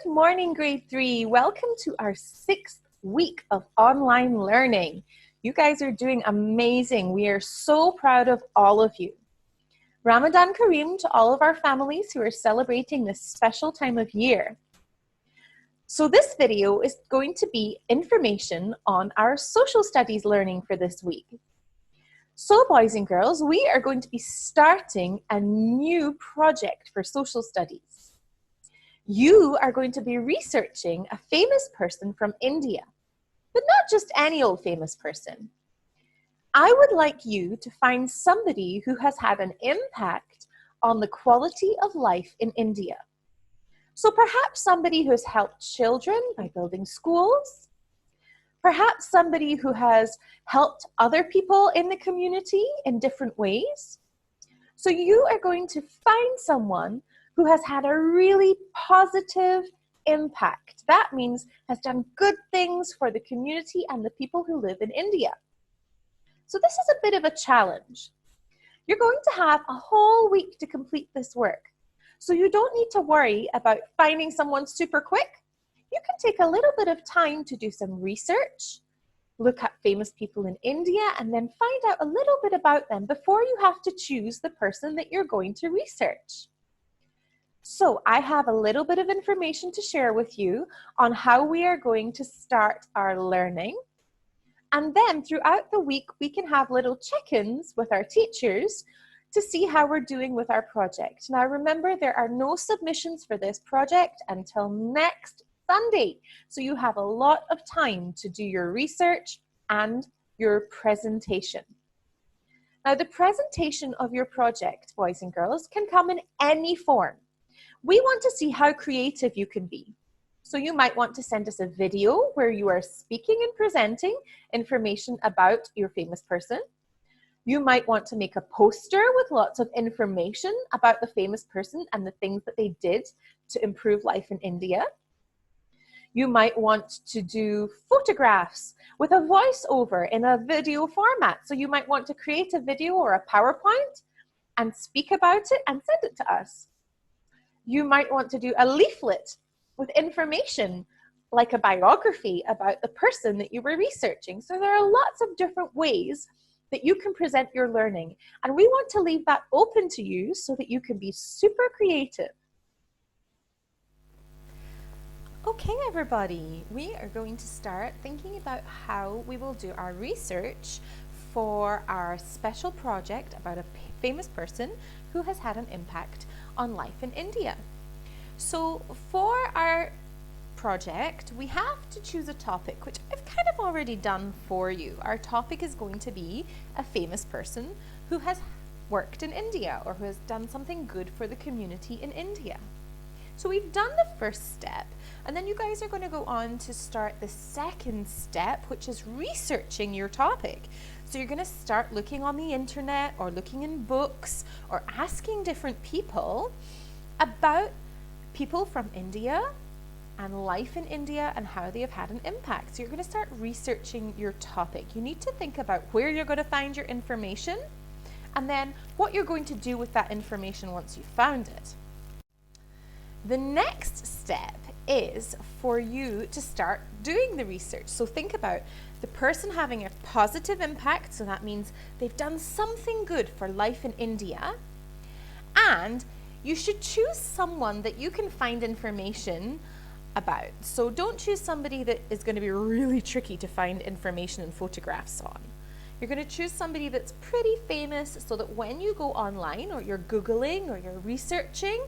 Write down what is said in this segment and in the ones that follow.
morning, grade 3. Welcome to our 6th week of online learning. You guys are doing amazing. We are so proud of all of you. Ramadan Kareem to all of our families who are celebrating this special time of year. So this video is going to be information on our social studies learning for this week. So boys and girls, we are going to be starting a new project for social studies. You are going to be researching a famous person from India, but not just any old famous person. I would like you to find somebody who has had an impact on the quality of life in India. So perhaps somebody who has helped children by building schools, perhaps somebody who has helped other people in the community in different ways. So you are going to find someone who has had a really positive impact. That means has done good things for the community and the people who live in India. So this is a bit of a challenge. You're going to have a whole week to complete this work. So you don't need to worry about finding someone super quick. You can take a little bit of time to do some research, look up famous people in India, and then find out a little bit about them before you have to choose the person that you're going to research. So I have a little bit of information to share with you on how we are going to start our learning. And then throughout the week, we can have little check-ins with our teachers to see how we're doing with our project. Now remember, there are no submissions for this project until next Sunday. So you have a lot of time to do your research and your presentation. Now the presentation of your project, boys and girls, can come in any form. We want to see how creative you can be. So you might want to send us a video where you are speaking and presenting information about your famous person. You might want to make a poster with lots of information about the famous person and the things that they did to improve life in India. You might want to do photographs with a voiceover in a video format. So you might want to create a video or a PowerPoint and speak about it and send it to us. You might want to do a leaflet with information like a biography about the person that you were researching. So there are lots of different ways that you can present your learning. And we want to leave that open to you so that you can be super creative. Okay, everybody, we are going to start thinking about how we will do our research for our special project about a famous person who has had an impact on life in India. So for our project, we have to choose a topic, which I've kind of already done for you. Our topic is going to be a famous person who has worked in India or who has done something good for the community in India. So we've done the first step, and then you guys are going to go on to start the second step, which is researching your topic. So you're going to start looking on the internet or looking in books or asking different people about people from India and life in India and how they have had an impact. So you're going to start researching your topic. You need to think about where you're going to find your information and then what you're going to do with that information once you've found it. The next step is for you to start doing the research. So think about the person having a positive impact, so that means they've done something good for life in India, and you should choose someone that you can find information about. So don't choose somebody that is going to be really tricky to find information and photographs on. You're going to choose somebody that's pretty famous so that when you go online or you're Googling or you're researching,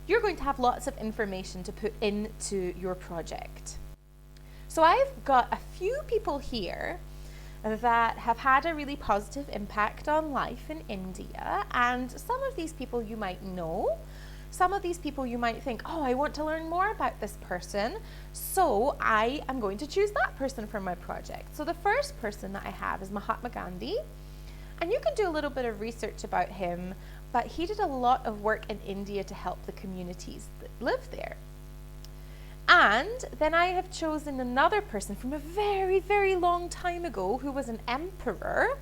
you're going to have lots of information to put into your project. So I've got a few people here that have had a really positive impact on life in India, and some of these people you might know. Some of these people you might think, oh, I want to learn more about this person, so I am going to choose that person for my project. So the first person that I have is Mahatma Gandhi, and you can do a little bit of research about him, but he did a lot of work in India to help the communities that live there. And then I have chosen another person from a very, very long time ago who was an emperor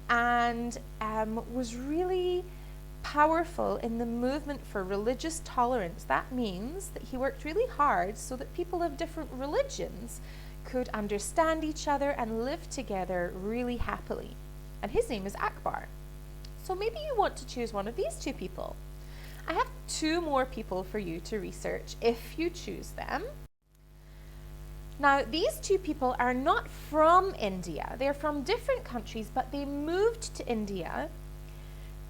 and was really powerful in the movement for religious tolerance. That means that he worked really hard so that people of different religions could understand each other and live together really happily. And his name is Akbar. So maybe you want to choose one of these two people. I have two more people for you to research if you choose them. Now, these two people are not from India. They're from different countries, but they moved to India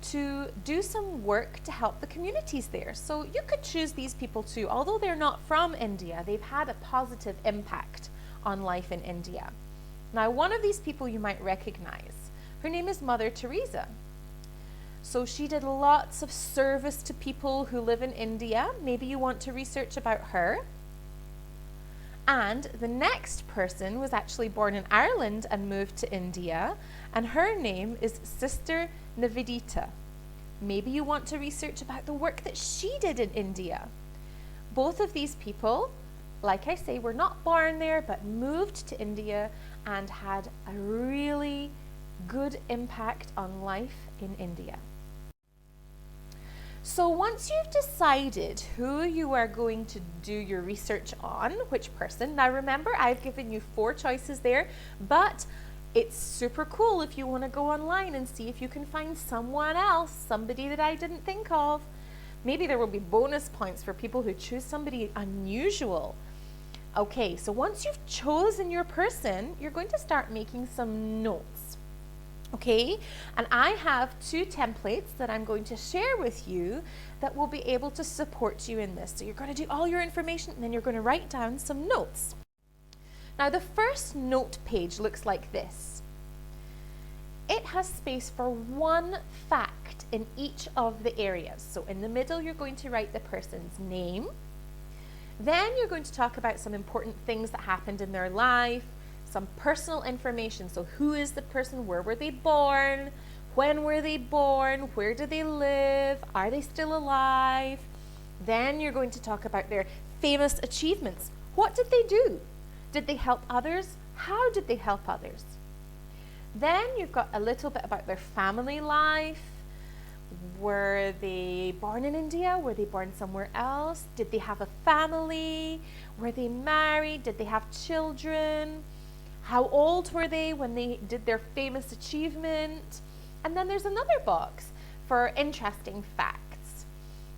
to do some work to help the communities there. So you could choose these people too. Although they're not from India, they've had a positive impact on life in India. Now, one of these people you might recognize. Her name is Mother Teresa. So she did lots of service to people who live in India. Maybe you want to research about her. And the next person was actually born in Ireland and moved to India, and her name is Sister Nivedita. Maybe you want to research about the work that she did in India. Both of these people, like I say, were not born there, but moved to India and had a really good impact on life in India. So once you've decided who you are going to do your research on, which person, now remember I've given you 4 choices there, but it's super cool if you want to go online and see if you can find someone else, somebody that I didn't think of. Maybe there will be bonus points for people who choose somebody unusual. Okay, so once you've chosen your person, you're going to start making some notes. Okay, and I have 2 templates that I'm going to share with you that will be able to support you in this. So you're going to do all your information and then you're going to write down some notes. Now the first note page looks like this. It has space for 1 fact in each of the areas. So in the middle you're going to write the person's name. Then you're going to talk about some important things that happened in their life, some personal information. So who is the person? Where were they born? When were they born? Where do they live? Are they still alive? Then you're going to talk about their famous achievements. What did they do? Did they help others? How did they help others? Then you've got a little bit about their family life. Were they born in India? Were they born somewhere else? Did they have a family? Were they married? Did they have children? How old were they when they did their famous achievement? And then there's another box for interesting facts.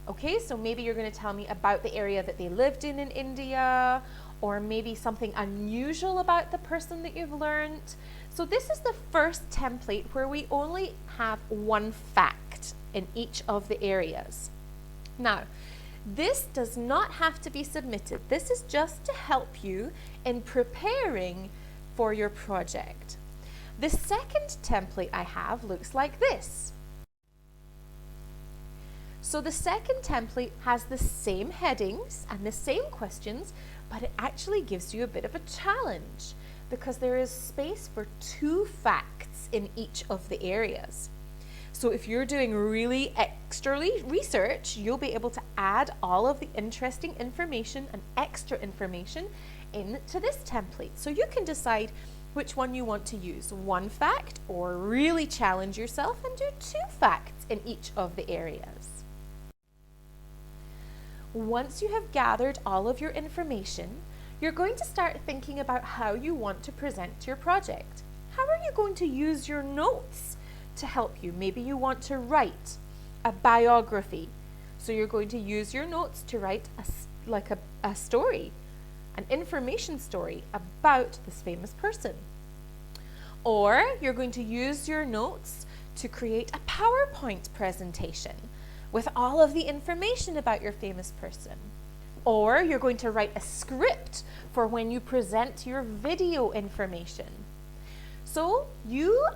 Okay, so maybe you're going to tell me about the area that they lived in India, or maybe something unusual about the person that you've learned. So this is the first template where we only have 1 fact in each of the areas. Now, this does not have to be submitted. This is just to help you in preparing for your project. The second template I have looks like this. So the second template has the same headings and the same questions, but it actually gives you a bit of a challenge because there is space for 2 facts in each of the areas. So if you're doing really extra research, you'll be able to add all of the interesting information and extra information into this template. So you can decide which one you want to use, 1 fact or really challenge yourself and do 2 facts in each of the areas. Once you have gathered all of your information, you're going to start thinking about how you want to present your project. How are you going to use your notes to help you? Maybe you want to write a biography. So you're going to use your notes to write a story, an information story about this famous person. Or you're going to use your notes to create a PowerPoint presentation with all of the information about your famous person. Or you're going to write a script for when you present your video information. So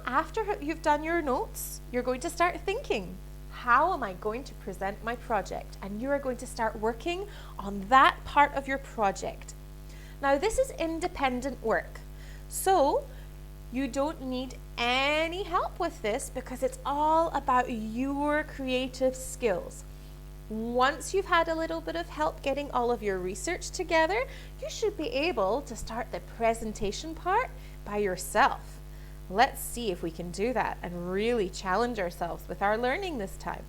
after you've done your notes, you're going to start thinking, how am I going to present my project? And you are going to start working on that part of your project. Now this is independent work, so you don't need any help with this because it's all about your creative skills. Once you've had a little bit of help getting all of your research together, you should be able to start the presentation part by yourself. Let's see if we can do that and really challenge ourselves with our learning this time.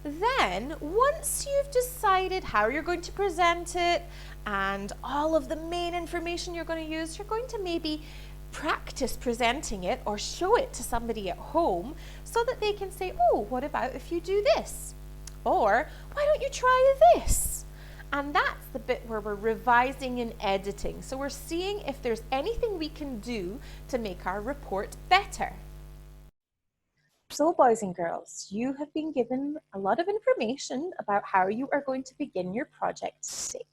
Then, once you've decided how you're going to present it and all of the main information you're going to use, you're going to maybe practice presenting it or show it to somebody at home so that they can say, oh, what about if you do this? Or, why don't you try this? And that's the bit where we're revising and editing. So we're seeing if there's anything we can do to make our report better. So boys and girls, you have been given a lot of information about how you are going to begin your project today.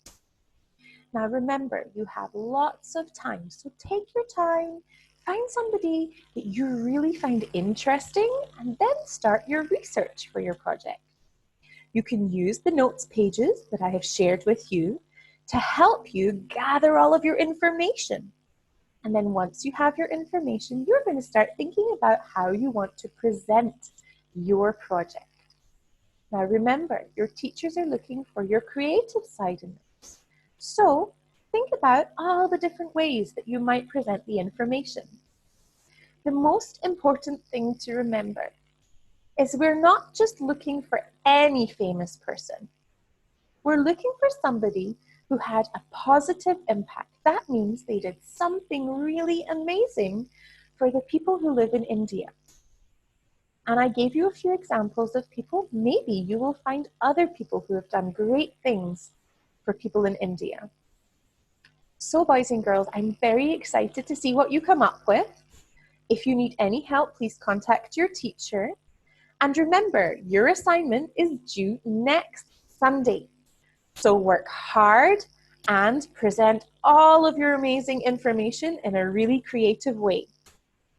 Now remember, you have lots of time, so take your time, find somebody that you really find interesting, and then start your research for your project. You can use the notes pages that I have shared with you to help you gather all of your information. And then once you have your information, you're going to start thinking about how you want to present your project. Now remember, your teachers are looking for your creative side in this. So think about all the different ways that you might present the information. The most important thing to remember is we're not just looking for any famous person. We're looking for somebody who had a positive impact. That means they did something really amazing for the people who live in India. And I gave you a few examples of people. Maybe you will find other people who have done great things for people in India. So boys and girls, I'm very excited to see what you come up with. If you need any help, please contact your teacher. And remember, your assignment is due next Sunday. So work hard and present all of your amazing information in a really creative way.